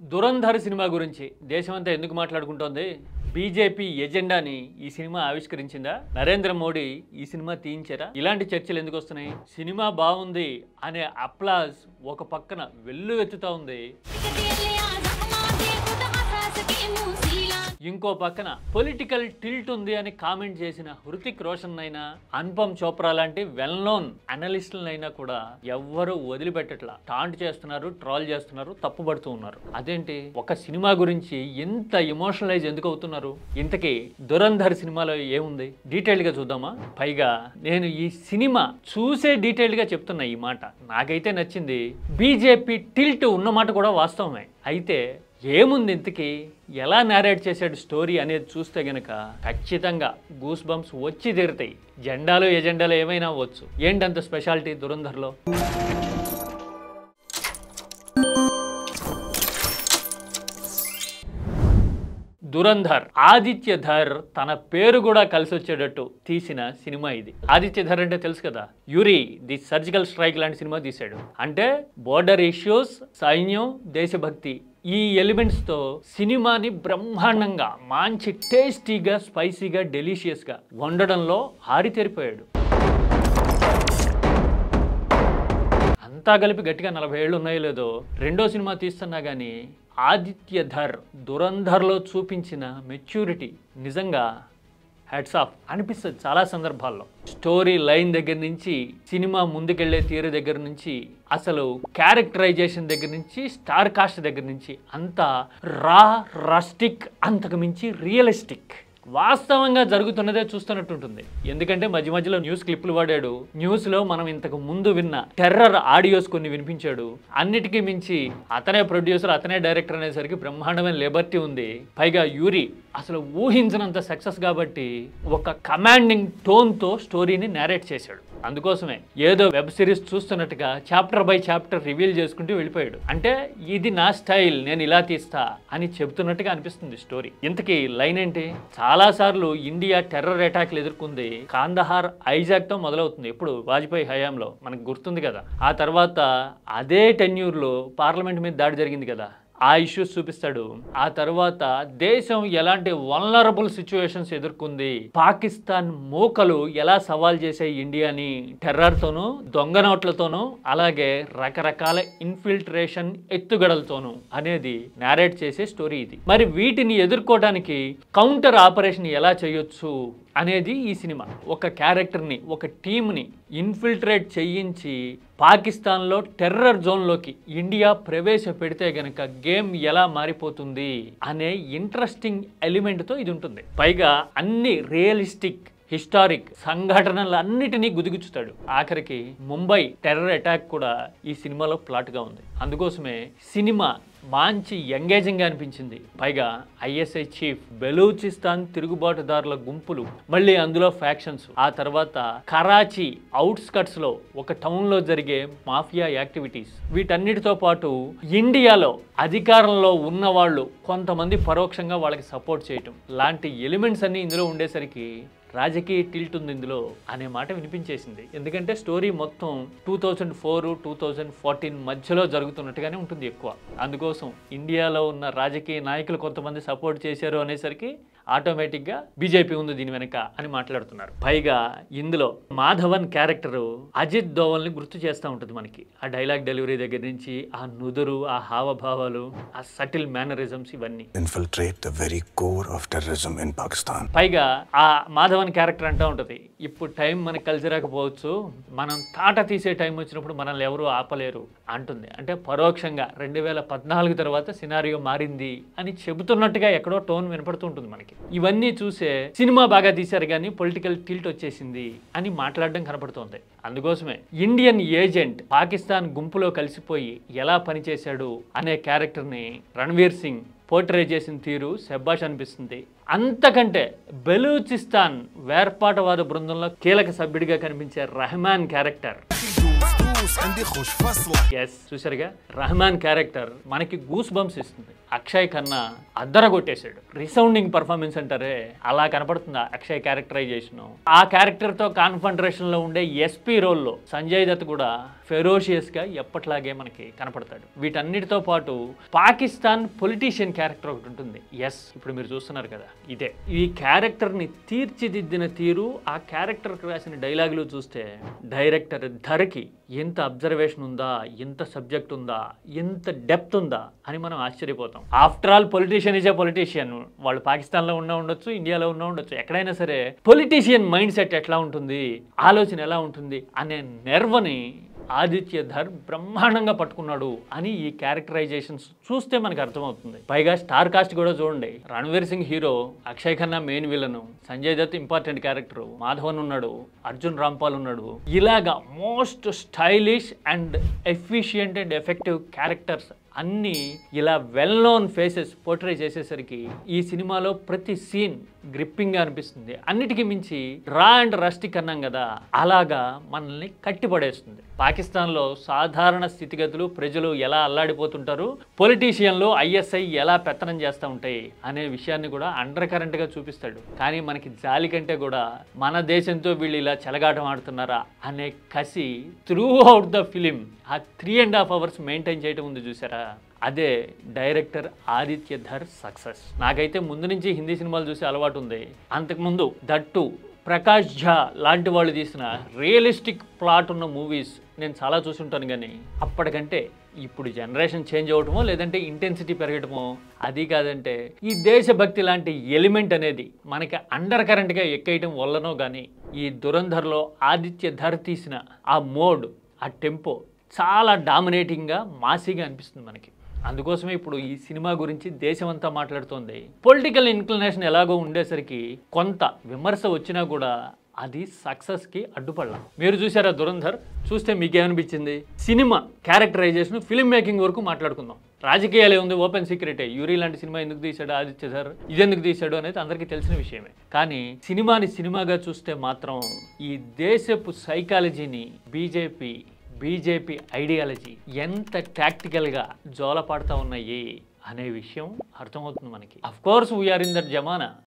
Dhurandhar cinema గురించి దేశమంతా ఎందుకు మాట్లాడుకుంటోంది? బీజేపీ ఎజెండాని ఈ సినిమా ఆవిష్కరించిందా? నరేంద్ర మోడీ ఈ సినిమా తీయించారా? ఇలాంటి చర్చలు ఎందుకు వస్తున్నాయి? సినిమా బాగుంది అనే అప్లాజ్ ఒక పక్కన వెల్లువెత్తుతా ఉంది, ఇంకో పక్కన పొలిటికల్ టిల్ట్ ఉంది అని కామెంట్ చేసిన హృతిక్ రోషన్ అయినా అనుపమ్ చోప్రా లాంటి వెల్ నోన్ అనలిస్టులైనా కూడా ఎవ్వరూ వదిలిపెట్టట్లా. టాంట్ చేస్తున్నారు, ట్రోల్ చేస్తున్నారు, తప్పుపడుతూ ఉన్నారు. అదేంటి, ఒక సినిమా గురించి ఎంత ఎమోషనలైజ్ ఎందుకు అవుతున్నారు? ఇంతకీ దురంధర్ సినిమాలో ఏముంది? డీటెయిల్ గా చూద్దామా? పైగా నేను ఈ సినిమా చూసే డీటెయిల్ గా చెప్తున్నా. ఈ మాట నాకైతే నచ్చింది. బీజేపీ టిల్ట్ ఉన్నమాట కూడా వాస్తవమే. అయితే ఏముంది ఇంతకీ, ఎలా నేరేట్ చేశాడు స్టోరీ అనేది చూస్తే గనక ఖచ్చితంగా గూస్ బంప్స్ వచ్చి తీరుతాయి. జెండాలు ఎజెండాలు ఏమైనా అవ్వచ్చు. ఏంటంత స్పెషాలిటీ దురంధర్లో? దురంధర్ ఆదిత్య ధర్ తన పేరు కూడా కలిసి వచ్చేటట్టు తీసిన సినిమా ఇది. ఆదిత్య ధర్ అంటే తెలుసు కదా, యూరి ది సర్జికల్ స్ట్రైక్ లాంటి సినిమా తీశాడు. అంటే బోర్డర్ ఇష్యూస్, సైన్యం, దేశభక్తి ఈ ఎలిమెంట్స్ తో సినిమాని బ్రహ్మాండంగా మంచి టేస్టీగా, స్పైసీగా, డెలిషియస్ గా వండడంలో ఆరితేరిపోయాడు. అంతా కలిపి గట్టిగా 40 ఏళ్ళు ఉన్నాయో లేదో రెండో సినిమా తీస్తున్నా గానీ ఆదిత్య ధర్ దురంధర్లో చూపించిన మెచ్యూరిటీ నిజంగా హ్యాట్స్ ఆఫ్ అనిపిస్తుంది చాలా సందర్భాల్లో. స్టోరీ లైన్ దగ్గర నుంచి, సినిమా ముందుకెళ్లే తీరు దగ్గర నుంచి, అసలు క్యారెక్టరైజేషన్ దగ్గర నుంచి, స్టార్ కాస్ట్ దగ్గర నుంచి అంతా రా, రస్టిక్, అంతకు మించి రియలిస్టిక్, వాస్తవంగా జరుగుతున్నదే చూస్తున్నట్టు ఉంటుంది. ఎందుకంటే మధ్య మధ్యలో న్యూస్ క్లిప్లు వాడాడు. న్యూస్ లో మనం ఇంతకు ముందు విన్న టెర్రర్ ఆడియోస్ కొన్ని వినిపించాడు. అన్నిటికీ మించి అతనే ప్రొడ్యూసర్, అతనే డైరెక్టర్ అనేసరికి బ్రహ్మాండమైన లిబర్టీ ఉంది. పైగా యూరి అసలు ఊహించినంత సక్సెస్ కాబట్టి ఒక కమాండింగ్ టోన్ తో స్టోరీని నేరేట్ చేశాడు. అందుకోసమే ఏదో వెబ్ సిరీస్ చూస్తున్నట్టుగా చాప్టర్ బై చాప్టర్ రివీల్ చేసుకుంటూ వెళ్ళిపోయాడు. అంటే ఇది నా స్టైల్, నేను ఇలా తీస్తా అని చెబుతున్నట్టుగా అనిపిస్తుంది స్టోరీ. ఇంతకీ లైన్ ఏంటి? చాలా సార్లు ఇండియా టెర్రర్ అటాక్లు ఎదుర్కొంది. కాందహార్ ఐజాక్ తో మొదలవుతుంది. ఎప్పుడు వాజ్పేయి హయాంలో, మనకు గుర్తుంది కదా. ఆ తర్వాత అదే టెన్యూర్లో పార్లమెంట్ మీద దాడి జరిగింది కదా, ఆ ఇష్యూస్ చూపిస్తాడు. ఆ తర్వాత దేశం ఎలాంటి వల్నరబుల్ సిచ్యువేషన్స్ ఎదుర్కొంది, పాకిస్తాన్ మూకలు ఎలా సవాల్ చేశాయి ఇండియాని టెర్రర్తోనూ, దొంగ నోట్లతోనూ, అలాగే రకరకాల ఇన్ఫిల్ట్రేషన్ ఎత్తుగడలతోనూ అనేది నేరేట్ చేసే స్టోరీ ఇది. మరి వీటిని ఎదుర్కోవడానికి కౌంటర్ ఆపరేషన్ ఎలా చేయొచ్చు అనేది ఈ సినిమా. ఒక క్యారెక్టర్ని, ఒక టీంని ఇన్ఫిల్ట్రేట్ చేయించి పాకిస్తాన్లో టెర్రర్ జోన్లోకి ఇండియా ప్రవేశపెడితే గనక గేమ్ ఎలా మారిపోతుంది అనే ఇంట్రెస్టింగ్ ఎలిమెంట్తో ఇది ఉంటుంది. పైగా అన్ని రియలిస్టిక్ హిస్టారిక్ సంఘటనలన్నిటినీ గుదిగుచ్చుతాడు. ఆఖరికి ముంబై టెర్రర్ అటాక్ కూడా ఈ సినిమాలో ప్లాట్గా ఉంది. అందుకోసమే సినిమా మంచి ఎంగేజింగ్గా అనిపించింది. పైగా ఐఎస్ఐ చీఫ్, బెలూచిస్తాన్ తిరుగుబాటుదారుల గుంపులు, మళ్ళీ అందులో ఫ్యాక్షన్స్, ఆ తర్వాత కరాచీ అవుట్స్కట్స్ లో ఒక టౌన్ లో జరిగే మాఫియా యాక్టివిటీస్, వీటన్నిటితో పాటు ఇండియాలో అధికారంలో ఉన్న వాళ్ళు కొంతమంది పరోక్షంగా వాళ్ళకి సపోర్ట్ చేయటం లాంటి ఎలిమెంట్స్ అన్ని ఇందులో ఉండేసరికి రాజకీయ టిల్ట్ ఉంది ఇందులో అనే మాట వినిపించేసింది. ఎందుకంటే స్టోరీ మొత్తం 2004, 2014 మధ్యలో జరుగుతున్నట్టుగానే ఉంటుంది ఎక్కువ. అందుకోసం ఇండియాలో ఉన్న రాజకీయ నాయకులు కొంతమంది సపోర్ట్ చేశారు అనేసరికి ఆటోమేటిక్గా బీజేపీ ఉంది దీని వెనక అని మాట్లాడుతున్నారు. పైగా ఇందులో మాధవన్ క్యారెక్టరు అజిత్ దోవల్ని గుర్తు చేస్తూ ఉంటుంది మనకి. ఆ డైలాగ్ డెలివరీ దగ్గర నుంచి, ఆ నుదురు, ఆ హావభావాలు, ఆ సటిల్ మేనరిజమ్స్, ఇవన్నీ infiltrate the very core of terrorism in Pakistan. పైగా ఆ మాధవన్ క్యారెక్టర్ అంటూ ఉంటుంది, ఇప్పుడు టైం మనకు కలిసి రాకపోవచ్చు, మనం తాట తీసే టైం వచ్చినప్పుడు మనల్ని ఎవరు ఆపలేరు అంటుంది. అంటే పరోక్షంగా 2014 తర్వాత సినారియో మారింది అని చెబుతున్నట్టుగా ఎక్కడో టోన్ వినపడుతూ ఉంటుంది మనకి. ఇవన్నీ చూసే సినిమా బాగా తీశారు కానీ పొలిటికల్ టిల్ట్ వచ్చేసింది అని మాట్లాడడం కనపడుతోంది. అందుకోసమే ఇండియన్ ఏజెంట్ పాకిస్తాన్ గుంపులో కలిసిపోయి ఎలా పనిచేశాడు అనే క్యారెక్టర్ని రణ్వీర్ సింగ్ పోర్ట్రే చేసిన తీరు శబ్బాష్ అనిపిస్తుంది. అంతకంటే బెలూచిస్తాన్ వేర్పాటువాద బృందంలో కీలక సభ్యుడిగా కనిపించే రెహమాన్ క్యారెక్టర్, చూసారుగా, రెహమాన్ క్యారెక్టర్ మనకి గూస్ బంప్స్ ఇస్తుంది. అక్షయ్ ఖన్నా అద్దరగొట్టేశాడు. రిసౌండింగ్ పర్ఫార్మెన్స్ అంటారే అలా కనపడుతుంది అక్షయ్ క్యారెక్టరైజేషన్. ఆ క్యారెక్టర్ తో కాన్ఫంట్రేషన్ లో ఉండే ఎస్పీ రోల్లో సంజయ్ దత్ కూడా ఫెరోషియస్గా ఎప్పట్లాగే మనకి కనపడతాడు. వీటన్నిటితో పాటు పాకిస్తాన్ పొలిటీషియన్ క్యారెక్టర్ ఒకటి ఉంటుంది. ఎస్, ఇప్పుడు మీరు చూస్తున్నారు కదా, ఇదే ఈ క్యారెక్టర్ని తీర్చిదిద్దిన తీరు, ఆ క్యారెక్టర్కి రాసిన డైలాగులు చూస్తే డైరెక్టర్ ధర్కి ఎంత అబ్జర్వేషన్ ఉందా, ఎంత సబ్జెక్ట్ ఉందా, ఎంత డెప్త్ ఉందా అని మనం ఆశ్చర్యపోతాం. After all politician is a politician. వాళ్ళు పాకిస్తాన్లో ఉండొచ్చు, ఇండియాలో ఉండొచ్చు, ఎక్కడైనా సరే పొలిటీషియన్ మైండ్ సెట్ ఎట్లా ఉంటుంది, ఆలోచన ఎలా ఉంటుంది అనే నెర్వని ఆదిత్య ధర్ బ్రహ్మాండంగా పట్టుకున్నాడు అని ఈ క్యారెక్టరైజేషన్స్ చూస్తే మనకు అర్థమవుతుంది. పైగా స్టార్ కాస్ట్ కూడా చూడండి. Ranveer Singh hero, Akshay Khanna main villain, Sanjay Dutt important character, Madhavan ఉన్నాడు, అర్జున్ రాంపాల్ ఉన్నాడు. ఇలాగా most stylish and efficient and effective characters అన్నీ ఇలా వెల్ నోన్ ఫేసెస్ పోర్ట్రే చేసేసరికి ఈ సినిమాలో ప్రతి సీన్ గ్రిప్పింగ్గా అనిపిస్తుంది. అన్నిటికీ మించి రా అండ్ రస్టిక్ అన్నాం కదా, అలాగా మనల్ని కట్టిపడేస్తుంది. పాకిస్తాన్లో సాధారణ స్థితిగతులు, ప్రజలు ఎలా అల్లాడిపోతుంటారు, పొలిటీషియన్లు ఐఎస్ఐ ఎలా పెత్తనం చేస్తూ ఉంటాయి అనే విషయాన్ని కూడా అండర్ కరెంట్గా చూపిస్తాడు. కానీ మనకి జాలి కంటే కూడా మన దేశంతో వీళ్ళు ఇలా చెలగాటం ఆడుతున్నారా అనే కసి త్రూ అవుట్ ద ఫిలిం ఆ 3.5 hours మెయింటైన్ చేయటం ఉంది చూసారా, అదే డైరెక్టర్ ఆదిత్య ధర్ సక్సెస్. నాకైతే ముందు నుంచి హిందీ సినిమాలు చూసే అలవాటు ఉంది. అంతకుముందు దట్టు ప్రకాష్ ఝా లాంటి వాళ్ళు తీసిన రియలిస్టిక్ ప్లాట్ ఉన్న మూవీస్ నేను చాలా చూసుంటాను. కానీ అప్పటికంటే ఇప్పుడు జనరేషన్ చేంజ్ అవ్వటమో లేదంటే ఇంటెన్సిటీ పెరగటమో, అది కాదంటే ఈ దేశభక్తి లాంటి ఎలిమెంట్ అనేది మనకి అండర్ కరెంట్గా ఎక్కేయటం వల్లనో కానీ ఈ దురంధర్లో ఆదిత్య ధర్ తీసిన ఆ మోడ్, ఆ టెంపో చాలా డామినేటింగ్గా, మాసీగా అనిపిస్తుంది మనకి. అందుకోసమే ఇప్పుడు ఈ సినిమా గురించి దేశమంతా మాట్లాడుతోంది. పొలిటికల్ ఇన్క్లినేషన్ ఎలాగో ఉండేసరికి కొంత విమర్శ వచ్చినా కూడా అది సక్సెస్కి అడ్డుపడలా. మీరు చూసారా దురంధర్? చూస్తే మీకేమనిపించింది? సినిమా క్యారెక్టరైజేషన్, ఫిల్మ్ మేకింగ్ వరకు మాట్లాడుకుందాం. రాజకీయాలు ఏముంది, ఓపెన్ సీక్రెటే. యూరి లాంటి సినిమా ఎందుకు తీశాడు ఆదిత్య ధర్, ఇదెందుకు తీశాడు అనేది అందరికీ తెలిసిన విషయమే. కానీ సినిమాని సినిమాగా చూస్తే మాత్రం ఈ దేశపు సైకాలజీని బీజేపీ ఐడియాలజీ ఎంత టాక్టికల్గా జోలపాడుతూ ఉన్నాయి అనే విషయం అర్థమవుతుంది మనకి. Of course we are in that జమానా.